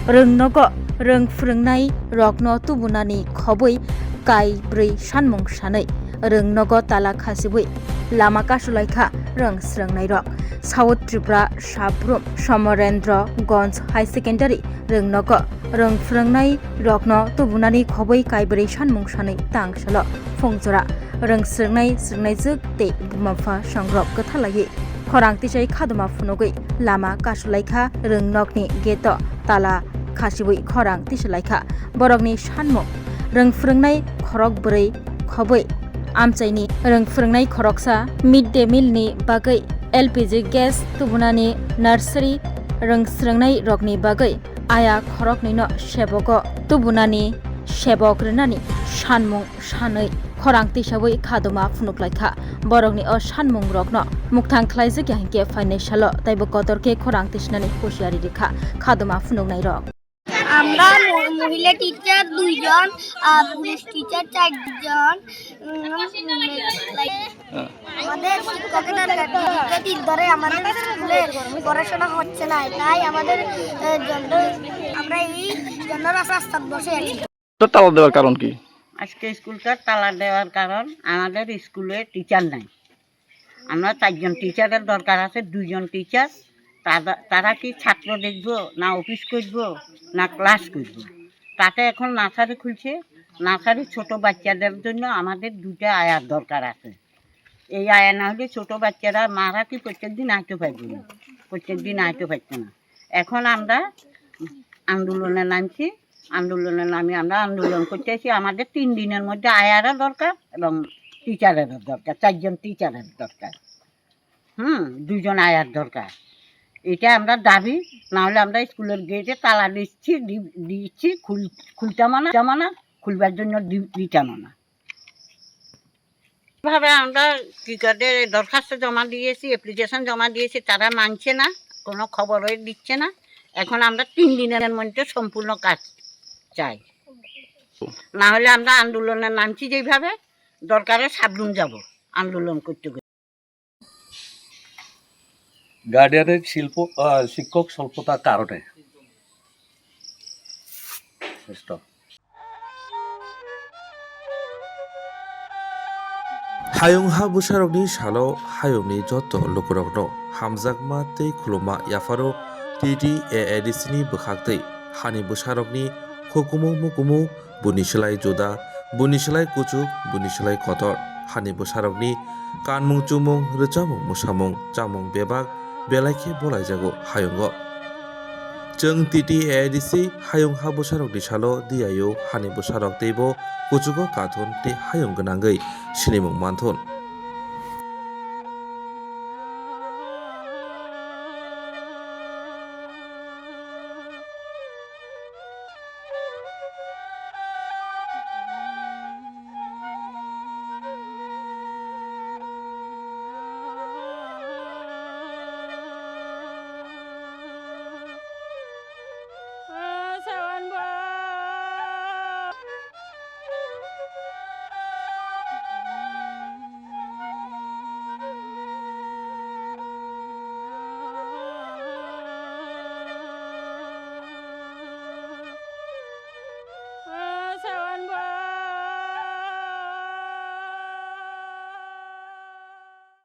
रोंनगो रों फोरोंनाय रकनो तुबुनानि खबै काई ब्रै सानमुं सानै रोंनगो ताला खासिबै लामा कासुलाइखा रों स्रोंनाय रक साउथ त्रिपुरा साब्रुम समरेन्द्र गंज हाई सेकेन्डारि रोंनगो रों फोरोंनाय रकनो तुबुनानि खबै काई ब्रै सानमुं सानै तांसल फुंजरा रों स्रोंनाय जोग ते बुमाफा संग्रब गथालायै खरां तिसाय खादमा फुनगै लामा कासुलाइखा रोंनगनि गेट ताला खासिबै खरां तिसलाइखा बरगनि सानमुं रों फोरोंनाय खरक ब्रै खबै आमचाइनि रों फोरोंनाय खरकसा मिड डे मिलनि बागै एलपीजी गेस तुबुनानि नार्सारि रों स्रोंनाय रगनि बागै आया खरकनिनो सेबक तुबुनानि सेबक रोनानि सानमुं सानै खरां तिसाबै खादमा फुनुक्लाइखा बरगनि सानमुं रगनो मुक्तां ख्लाइजो याहिंके फाइनाल ताइबो कतरके खरां तिसनानि हुशियारि रेखा खादमा फुनुकनाय रग আমরা মহিলা টিচার 2 জন আর পুরুষ টিচার 4 জন আমাদের শিক্ষকেরা দীর্ঘদিন ধরে আমাদের স্কুলে পড়াশোনা হচ্ছে না তাই আমাদের জন্য আমরা এই জন্য রাস্তায় বসে আছি। তো তালা দেওয়ার কারণ কি? আজকে স্কুলটা তালা দেওয়ার কারণ আমাদের স্কুলে টিচার নাই। আমরা 4 জন টিচারের দরকার আছে, 2 জন টিচার তারা কি ছাত্র দেখবো না অফিস করবো না ক্লাস করবো। তাতে এখন নার্সারি খুলছে, নার্সারি ছোট বাচ্চাদের জন্য আমাদের 2টা আয়ার দরকার আছে। এই আয়া না হলে ছোট বাচ্চারা মারা কি প্রত্যেকদিন আইতে পারবে না, প্রত্যেকদিন আইতে পারছে না। এখন আমরা আন্দোলনে নামছি, আন্দোলনের নামে আমরা আন্দোলন করতেছি। আমাদের 3 দিনের মধ্যে আয়ারও দরকার এবং টিচারেরও দরকার, 4 জন টিচারের দরকার, 2 জন আয়ার দরকার। এটা আমরা দাবি, না হলে আমরা স্কুলের গেটে তালা দিচ্ছি খুলতামো না, খুলবার জন্য দিতামো না। এভাবে আমরা কি করে দরখাস্ত জমা দিয়েছি, অ্যাপ্লিকেশন জমা দিয়েছি, তারা মানছে না, কোনো খবরই দিচ্ছে না। এখন আমরা 3 দিনের মধ্যে সম্পূর্ণ কাজ চাই, না হলে আমরা আন্দোলনের নামছি। যেভাবে দরকারে সাবরুম যাব আন্দোলন করতে। গার্ডিয়ানের শিক্ষক স্বল্পতার কারণে হায়ংহা বুসারকনি সালো হায়ংনি যত লোকরকনো হামজাকমা tei khuluma yafaro টিটি এডিসিনি বখাকতৈ হানি বুসারকনি হুকুমু মুকুমু বুনিসলাই জোদা বুনিসলাই কুচুক বুনিসলাই কতর হানি বুসারকনি কানমুং চুমুং রচামুং মুসামুং চামুং বেবাক बेलाइखे बलायजागौ हायंग जों टीटी एआईडीसी हायंहा बुसारक दिसालो दियायो हानि बुसारक तैबो कुचुगो काथुन ति हायं गोनांगै सिनिमुं मानथुन